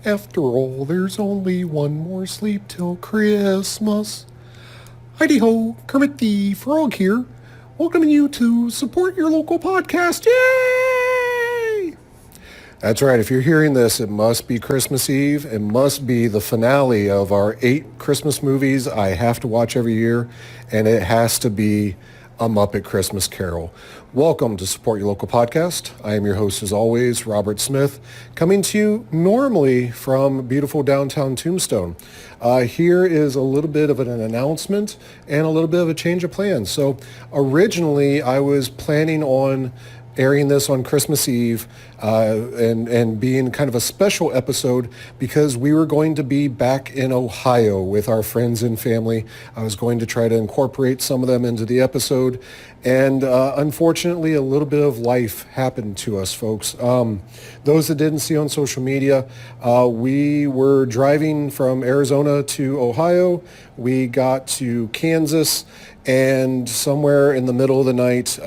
After all, there's only one more sleep till Christmas. Heidi ho, Kermit the Frog here, welcoming you to support your local podcast. Yay! That's right. If you're hearing this, it must be Christmas Eve. It must be the finale of our 8 Christmas movies I have to watch every year, and it has to be A Muppet Christmas Carol. Welcome to Support Your Local Podcast. I am your host, as always, Robert Smith, coming to you normally from beautiful downtown Tombstone. Here is a little bit of an announcement and a little bit of a change of plans. So originally, I was planning on airing this on Christmas Eve and being kind of a special episode because we were going to be back in Ohio with our friends and family. I was going to try to incorporate some of them into the episode. And unfortunately, a little bit of life happened to us, folks. Those that didn't see on social media, we were driving from Arizona to Ohio. We got to Kansas, and somewhere in the middle of the night,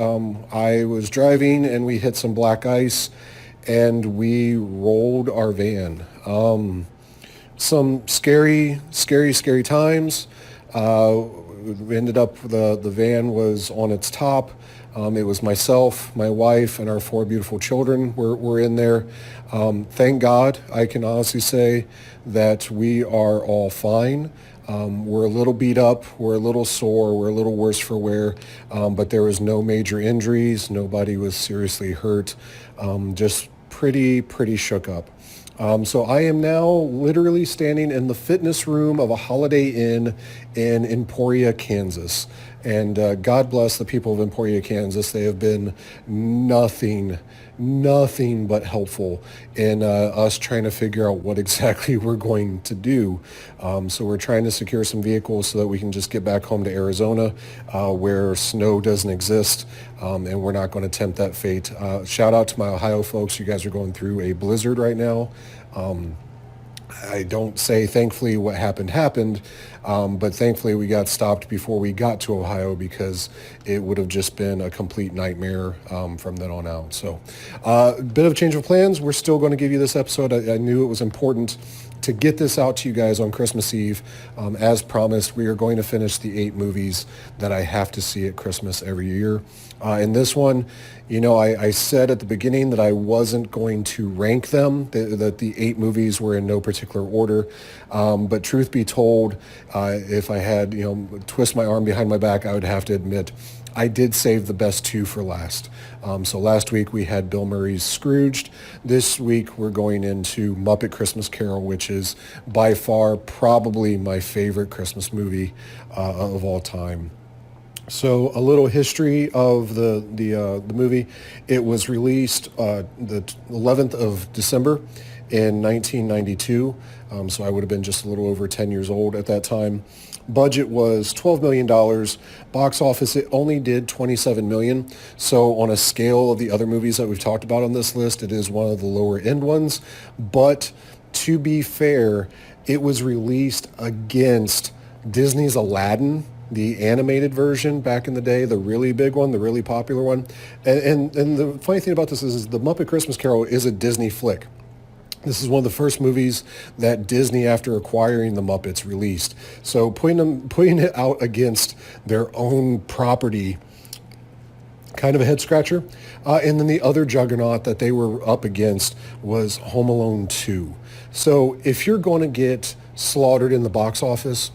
I was driving and we hit some black ice and we rolled our van. Some scary times. We ended up, the van was on its top. It was myself, my wife, and our 4 beautiful children were in there. Thank God, I can honestly say that we are all fine. We're a little beat up, we're a little sore, we're a little worse for wear, but there was no major injuries. Nobody was seriously hurt. Just pretty shook up. So I am now literally standing in the fitness room of a Holiday Inn in Emporia, Kansas. And God bless the people of Emporia, Kansas. They have been nothing but helpful in us trying to figure out what exactly we're going to do. So we're trying to secure some vehicles so that we can just get back home to Arizona where snow doesn't exist, and we're not going to tempt that fate. Shout out to my Ohio folks. You guys are going through a blizzard right now. I don't say thankfully what happened, but thankfully we got stopped before we got to Ohio because it would have just been a complete nightmare from then on out. So a bit of a change of plans. We're still going to give you this episode. I knew it was important to get this out to you guys on Christmas Eve. As promised, we are going to finish the 8 movies that I have to see at Christmas every year. In this one, you know, I said at the beginning that I wasn't going to rank them, that the 8 movies were in no particular order. But truth be told, if I had, twist my arm behind my back, I would have to admit I did save the best 2 for last. So last week we had Bill Murray's Scrooged. This week we're going into Muppet Christmas Carol, which is by far probably my favorite Christmas movie of all time. So a little history of the movie. It was released the 11th of December in 1992. So I would have been just a little over 10 years old at that time. Budget was $12 million. Box office, it only did $27 million. So on a scale of the other movies that we've talked about on this list, it is one of the lower end ones. But to be fair, it was released against Disney's Aladdin, the animated version back in the day, the really big one, the really popular one. And the funny thing about this is the Muppet Christmas Carol is a Disney flick. This is one of the first movies that Disney, after acquiring the Muppets, released. So putting it out against their own property, kind of a head scratcher. And then the other juggernaut that they were up against was Home Alone 2. So if you're going to get slaughtered in the box office,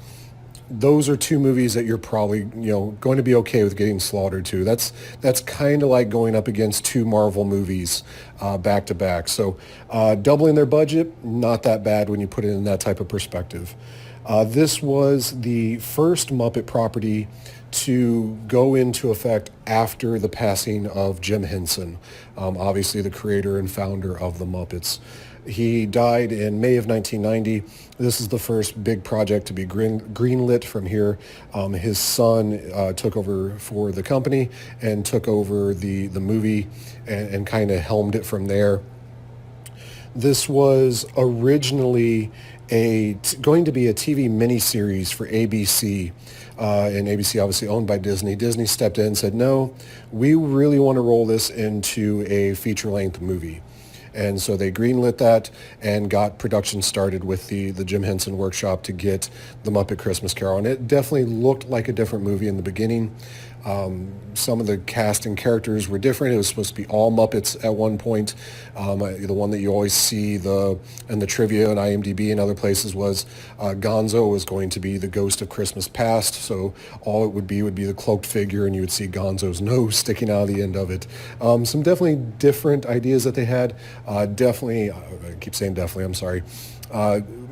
those are 2 movies that you're probably, going to be okay with getting slaughtered to. That's kind of like going up against 2 Marvel movies back to back. So doubling their budget, not that bad when you put it in that type of perspective. This was the first Muppet property to go into effect after the passing of Jim Henson, obviously the creator and founder of the Muppets. He died in May of 1990. This is the first big project to be greenlit from here. His son took over for the company and took over the movie and kind of helmed it from there. This was originally going to be a TV miniseries for ABC, and ABC obviously owned by Disney. Disney stepped in and said, no, we really want to roll this into a feature-length movie. And so they greenlit that and got production started with the Jim Henson workshop to get the Muppet Christmas Carol. And it definitely looked like a different movie in the beginning. Some of the cast and characters were different. It was supposed to be all Muppets at one point. The one that you always see in the trivia and IMDb and other places was Gonzo was going to be the ghost of Christmas past. So all it would be the cloaked figure, and you would see Gonzo's nose sticking out of the end of it. Some definitely different ideas that they had. Definitely, I keep saying definitely, I'm sorry.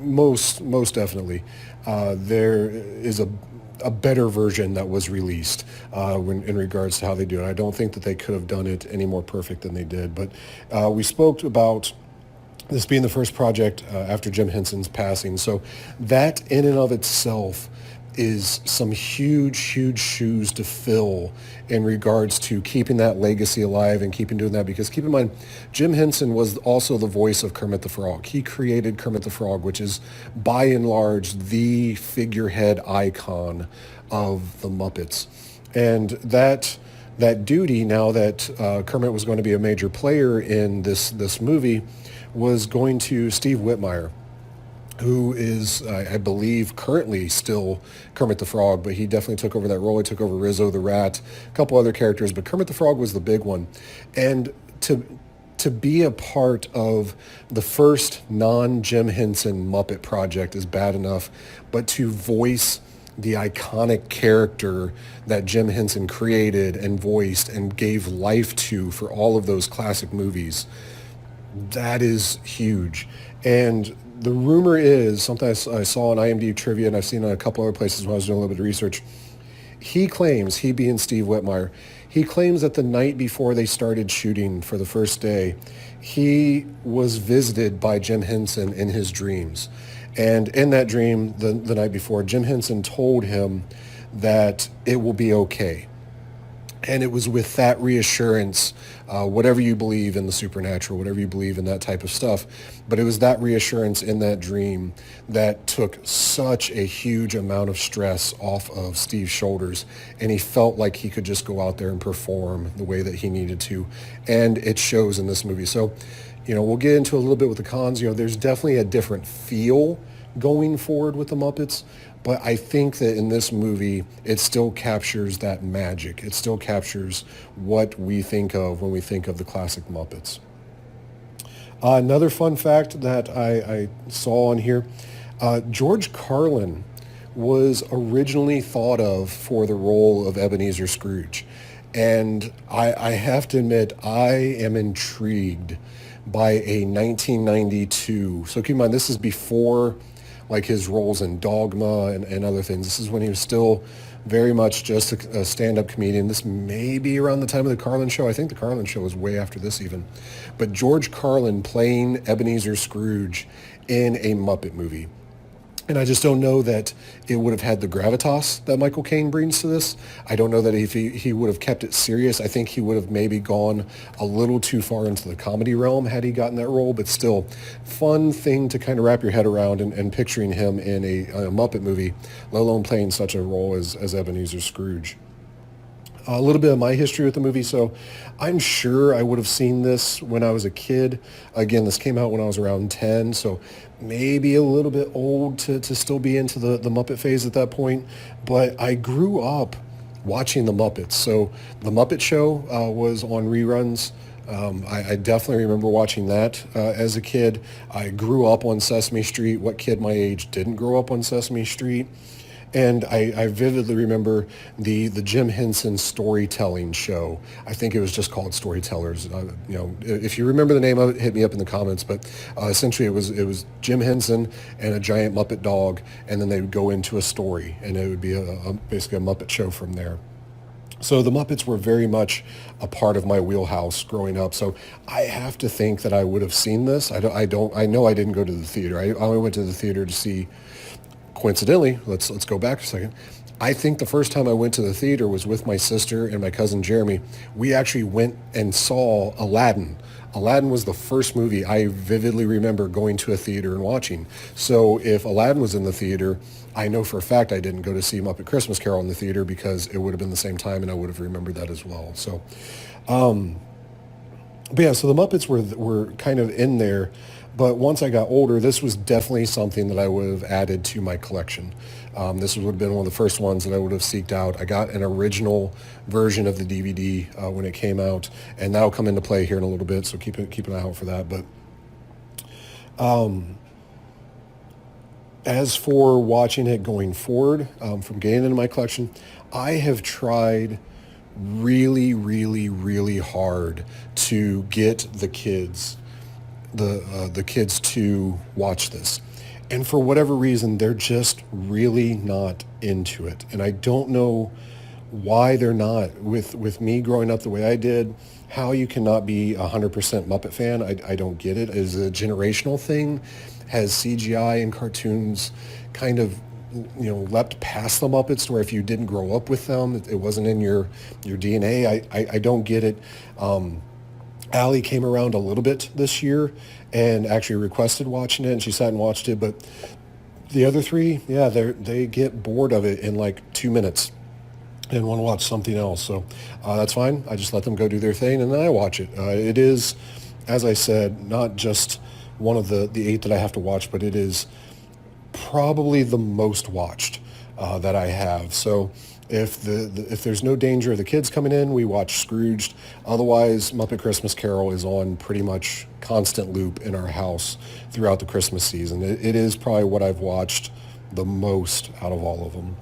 Most definitely. There is a better version that was released in regards to how they do it. I don't think that they could have done it any more perfect than they did. But we spoke about this being the first project after Jim Henson's passing. So that in and of itself is some huge shoes to fill in regards to keeping that legacy alive and keeping doing that. Because keep in mind, Jim Henson was also the voice of Kermit the Frog. He created Kermit the Frog, which is by and large the figurehead icon of the Muppets. And that duty, now that Kermit was going to be a major player in this movie, was going to Steve Whitmire, who is, I believe, currently still Kermit the Frog, but he definitely took over that role. He took over Rizzo the Rat, a couple other characters, but Kermit the Frog was the big one. And to be a part of the first non-Jim Henson Muppet project is bad enough, but to voice the iconic character that Jim Henson created and voiced and gave life to for all of those classic movies, that is huge. And the rumor is, something I saw on IMDb trivia, and I've seen on a couple other places when I was doing a little bit of research, he being Steve Whitmire, he claims that the night before they started shooting for the first day, he was visited by Jim Henson in his dreams. And in that dream, the night before, Jim Henson told him that it will be okay. And it was with that reassurance, whatever you believe in the supernatural, whatever you believe in that type of stuff, but it was that reassurance in that dream that took such a huge amount of stress off of Steve's shoulders, and he felt like he could just go out there and perform the way that he needed to, and it shows in this movie. So, we'll get into a little bit with the cons. There's definitely a different feel going forward with the Muppets, but I think that in this movie, it still captures that magic. It still captures what we think of when we think of the classic Muppets. Another fun fact that I saw on here, George Carlin was originally thought of for the role of Ebenezer Scrooge. And I have to admit, I am intrigued by a 1992. So keep in mind, this is before like his roles in Dogma and other things. This is when he was still very much just a stand-up comedian. This may be around the time of the Carlin Show. I think the Carlin Show was way after this even. But George Carlin playing Ebenezer Scrooge in a Muppet movie. And I just don't know that it would have had the gravitas that Michael Caine brings to this. I don't know that if he would have kept it serious. I think he would have maybe gone a little too far into the comedy realm had he gotten that role. But still, fun thing to kind of wrap your head around and picturing him in a Muppet movie, let alone playing such a role as Ebenezer Scrooge. A little bit of my history with the movie. So I'm sure I would have seen this when I was a kid. Again, this came out when I was around 10, so maybe a little bit old to still be into the Muppet phase at that point. But I grew up watching the Muppets. So the Muppet Show was on reruns. I definitely remember watching that as a kid. I grew up on Sesame Street. What kid my age didn't grow up on Sesame Street? And I vividly remember the Jim Henson storytelling show. I think it was just called Storytellers. If you remember the name of it, hit me up in the comments. But essentially, it was Jim Henson and a giant Muppet dog, and then they would go into a story, and it would be basically a Muppet show from there. So the Muppets were very much a part of my wheelhouse growing up. So I have to think that I would have seen this. I know I didn't go to the theater. I only went to the theater to see. Coincidentally, let's go back a second. I think the first time I went to the theater was with my sister and my cousin Jeremy. We actually went and saw Aladdin. Aladdin was the first movie I vividly remember going to a theater and watching. So if Aladdin was in the theater, I know for a fact I didn't go to see Muppet Christmas Carol in the theater because it would have been the same time and I would have remembered that as well. So But yeah, so the Muppets were kind of in there, but once I got older, this was definitely something that I would have added to my collection. This would have been one of the first ones that I would have seeked out. I got an original version of the DVD when it came out, and that'll come into play here in a little bit. So keep an eye out for that. But as for watching it going forward, from getting into my collection, I have tried really, really, really hard to get the kids to watch this. And for whatever reason, they're just really not into it. And I don't know why they're not. With me growing up the way I did, how you cannot be a 100% Muppet fan, I don't get it. Is it a generational thing? Has CGI and cartoons kind of, leapt past the Muppets to where if you didn't grow up with them, it wasn't in your DNA? I don't get it. Allie came around a little bit this year and actually requested watching it, and she sat and watched it. But the other three, yeah, they get bored of it in like 2 minutes and want to watch something else. So that's fine. I just let them go do their thing, and then I watch it. It is, as I said, not just one of the eight that I have to watch, but it is probably the most watched that I have. So if there's no danger of the kids coming in, we watch Scrooged. Otherwise, Muppet Christmas Carol is on pretty much constant loop in our house throughout the Christmas season. It is probably what I've watched the most out of all of them.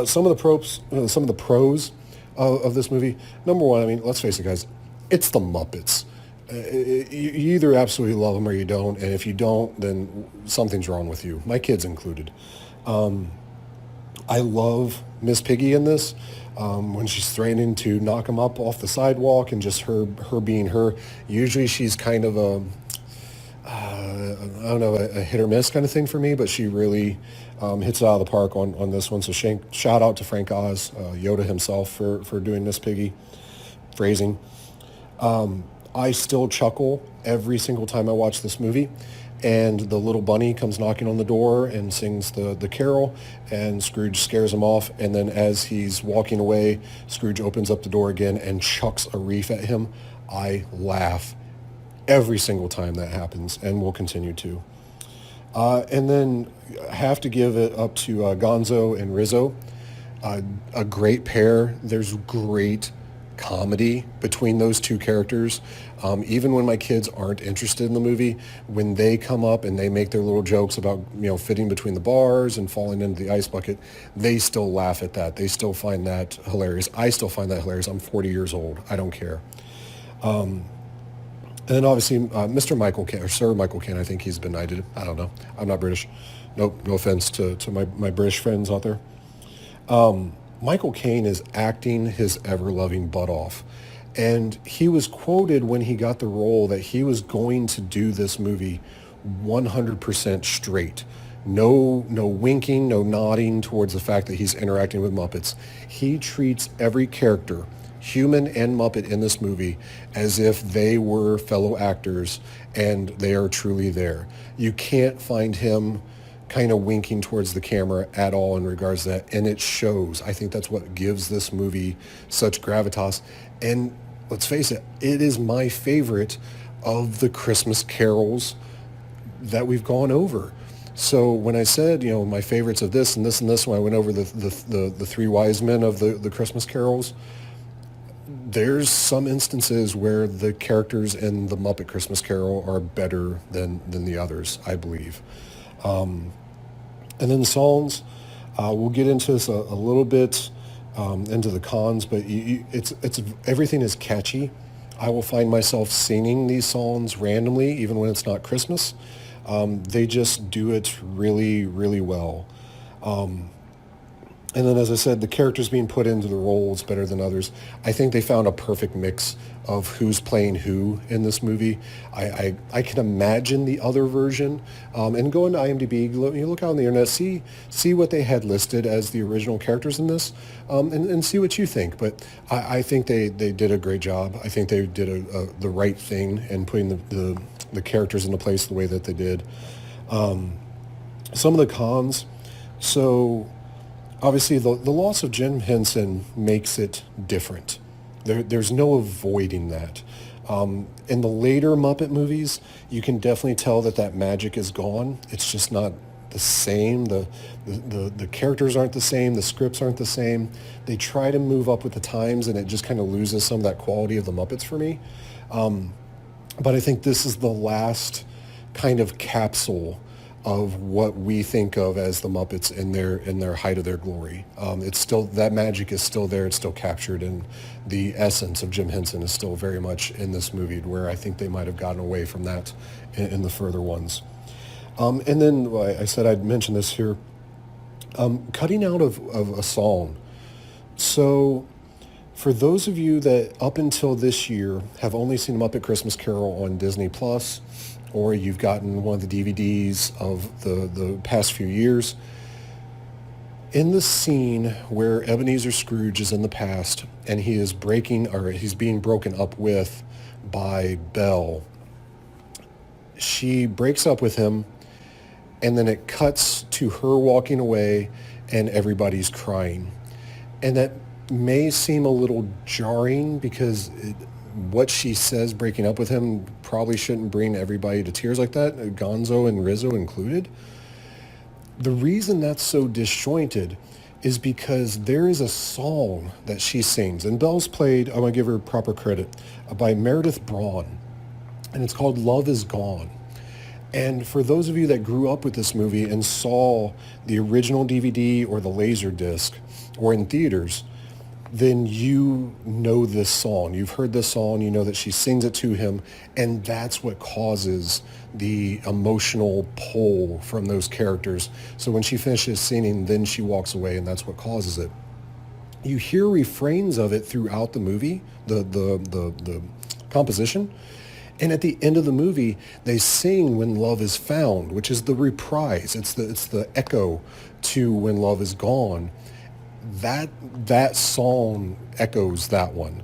Some of the pros of this movie. Number one, I mean, let's face it, guys, it's the Muppets. You either absolutely love them or you don't, and if you don't, then something's wrong with you. My kids included. I love Miss Piggy in this. When she's threatening to knock him up off the sidewalk and just her being her. Usually she's kind of I don't know, a hit or miss kind of thing for me, but she really hits it out of the park on this one. So shout out to Frank Oz, Yoda himself, for doing Miss Piggy phrasing. I still chuckle every single time I watch this movie. And the little bunny comes knocking on the door and sings the carol, and Scrooge scares him off. And then as he's walking away, Scrooge opens up the door again and chucks a reef at him. I laugh every single time that happens, and will continue to. And then I have to give it up to Gonzo and Rizzo. A great pair. There's great comedy between those two characters. Even when my kids aren't interested in the movie, when they come up and they make their little jokes about, fitting between the bars and falling into the ice bucket, they still laugh at that. They still find that hilarious. I still find that hilarious. I'm 40 years old. I don't care. And then obviously Mr. Michael Caine, or Sir Michael Caine, I think he's been knighted. I don't know. I'm not British. Nope, no offense to my British friends out there. Michael Caine is acting his ever-loving butt off. And he was quoted when he got the role that he was going to do this movie 100% straight. No winking, no nodding towards the fact that he's interacting with Muppets. He treats every character, human and Muppet, in this movie as if they were fellow actors and they are truly there. You can't find him kind of winking towards the camera at all in regards to that, and it shows. I think that's what gives this movie such gravitas. And let's face it, it is my favorite of the Christmas carols that we've gone over. So when I said, my favorites of this and this and this, when I went over the three wise men of the Christmas carols, there's some instances where the characters in the Muppet Christmas Carol are better than the others, I believe. And then songs, we'll get into this a little bit into the cons, but it's everything is catchy. I will find myself singing these songs randomly, even when it's not Christmas. They just do it really, really well. And then, as I said, the characters being put into the roles better than others. I think they found a perfect mix of who's playing who in this movie. I can imagine the other version. And go into IMDb, you look out on the internet, see what they had listed as the original characters in this, and see what you think. But I think they did a great job. I think they did the right thing in putting the characters into place the way that they did. Some of the cons. So obviously, the loss of Jim Henson makes it different. There's no avoiding that. In the later Muppet movies, you can definitely tell that that magic is gone. It's just not the same. The characters aren't the same. The scripts aren't the same. They try to move up with the times, and it just kind of loses some of that quality of the Muppets for me. But I think this is the last kind of capsule of what we think of as the Muppets in their height of their glory. It's still, that magic is still there. It's still captured, and the essence of Jim Henson is still very much in this movie, where I think they might have gotten away from that in the further ones. And then I said I'd mention this here. Cutting out of a song. So for those of you that up until this year have only seen Muppet Christmas Carol on Disney Plus, or you've gotten one of the DVDs of the past few years, in the scene where Ebenezer Scrooge is in the past and he is he's being broken up with by Belle, she breaks up with him, and then it cuts to her walking away and everybody's crying. And that may seem a little jarring because what she says breaking up with him probably shouldn't bring everybody to tears like that, Gonzo and Rizzo included. The reason that's so disjointed is because there is a song that she sings, and Belle's played, I'm going to give her proper credit, by Meredith Braun, and it's called Love Is Gone. And for those of you that grew up with this movie and saw the original DVD or the Laserdisc or in theaters, then you know this song. You've heard this song. You know that she sings it to him, and that's what causes the emotional pull from those characters. So when she finishes singing, then she walks away, and that's what causes it. You hear refrains of it throughout the movie, the composition. And at the end of the movie, they sing When Love Is Found, which is the reprise. It's the echo to When Love Is Gone. That song echoes that one.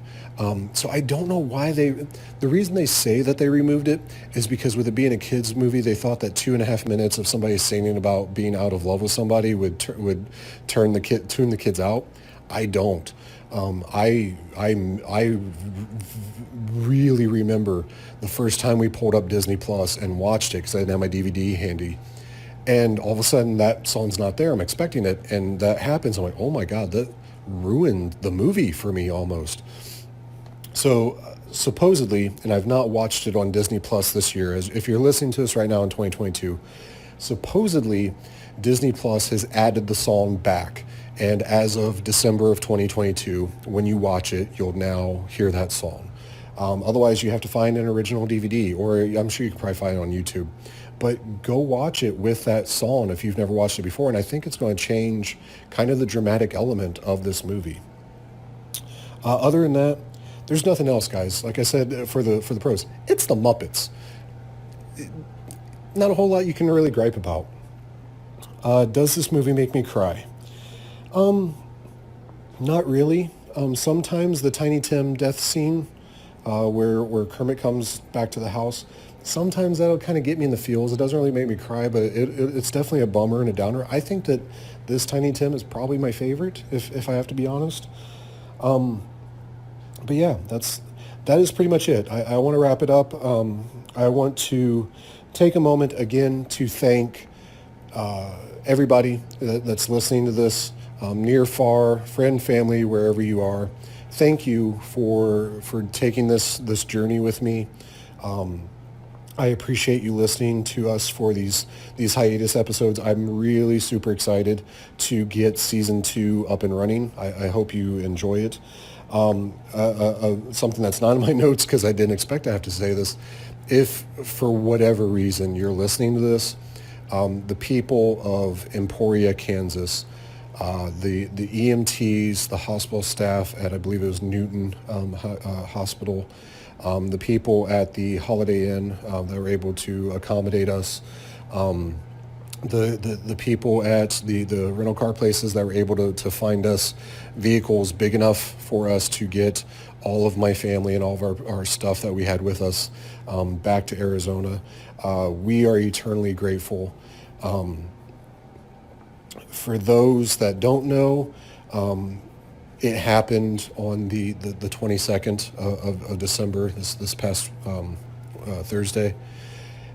So I don't know why the reason they say that they removed it is because with it being a kid's movie, they thought that 2.5 minutes of somebody singing about being out of love with somebody would tune the kids out. I don't. I really remember the first time we pulled up Disney Plus and watched it because I didn't have my DVD handy. And all of a sudden that song's not there. I'm expecting it. And that happens. I'm like, oh my God, that ruined the movie for me almost. So supposedly, and I've not watched it on Disney Plus this year, as if you're listening to this right now in 2022, supposedly Disney Plus has added the song back. And as of December of 2022, when you watch it, you'll now hear that song. Otherwise, you have to find an original DVD, or I'm sure you can probably find it on YouTube. But go watch it with that song if you've never watched it before, and I think it's going to change kind of the dramatic element of this movie. Other than that, there's nothing else, guys. Like I said, for the pros, it's the Muppets. Not a whole lot you can really gripe about. Does this movie make me cry? Not really. Sometimes the Tiny Tim death scene, where Kermit comes back to the house, sometimes that'll kind of get me in the feels. It doesn't really make me cry, but it's definitely a bummer and a downer. I think that this Tiny Tim is probably my favorite, if I have to be honest. But yeah, that is pretty much it. I want to wrap it up. I want to take a moment again to thank everybody that's listening to this, near, far, friend, family, wherever you are. Thank you for taking this journey with me. I appreciate you listening to us for these hiatus episodes. I'm really super excited to get season 2 up and running. I hope you enjoy it. Something that's not in my notes because I didn't expect to have to say this. If for whatever reason you're listening to this, the people of Emporia, Kansas, the EMTs, the hospital staff at, I believe it was Newton Hospital, the people at the Holiday Inn that were able to accommodate us, the people at the rental car places that were able to find us vehicles big enough for us to get all of my family and all of our stuff that we had with us back to Arizona. We are eternally grateful. For those that don't know, It happened on the 22nd of December, this past Thursday.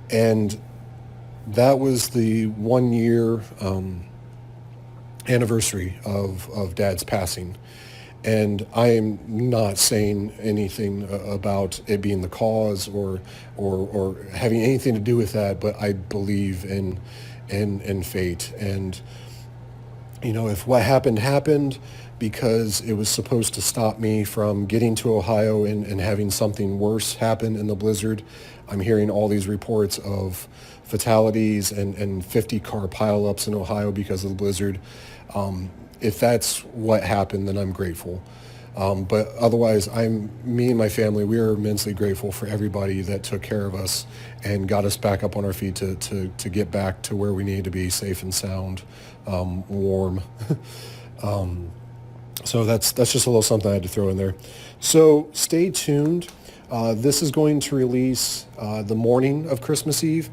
And that was the 1 year anniversary of Dad's passing. And I am not saying anything about it being the cause or having anything to do with that, but I believe in fate. And if what happened because it was supposed to stop me from getting to Ohio and having something worse happen in the blizzard. I'm hearing all these reports of fatalities and 50 car pileups in Ohio because of the blizzard. If that's what happened, then I'm grateful. But otherwise, me and my family, we are immensely grateful for everybody that took care of us and got us back up on our feet to get back to where we need to be, safe and sound, warm. So that's just a little something I had to throw in there. So stay tuned. This is going to release the morning of Christmas Eve.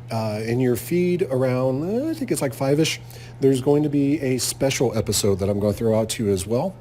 In your feed around, I think it's like 5-ish, there's going to be a special episode that I'm going to throw out to you as well.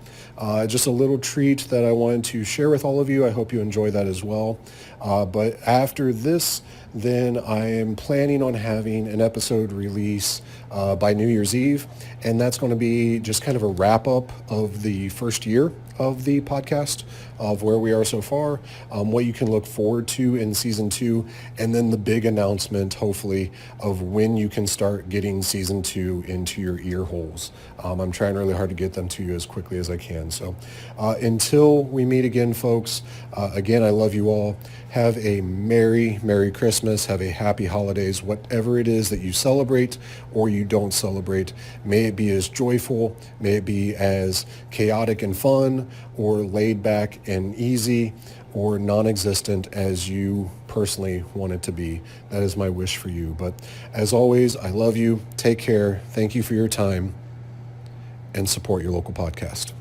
Just a little treat that I wanted to share with all of you. I hope you enjoy that as well. But after this, then I am planning on having an episode release by New Year's Eve. And that's going to be just kind of a wrap up of the first year of the podcast, of where we are so far, what you can look forward to in season 2, and then the big announcement, hopefully, of when you can start getting season 2 into your ear holes. I'm trying really hard to get them to you as quickly as I can. So until we meet again, folks, again, I love you all. Have a Merry, Merry Christmas. Have a happy holidays, whatever it is that you celebrate or you don't celebrate. May it be as joyful, may it be as chaotic and fun, or laid back and easy, or non-existent as you personally want it to be. That is my wish for you. But as always, I love you. Take care. Thank you for your time, and support your local podcast.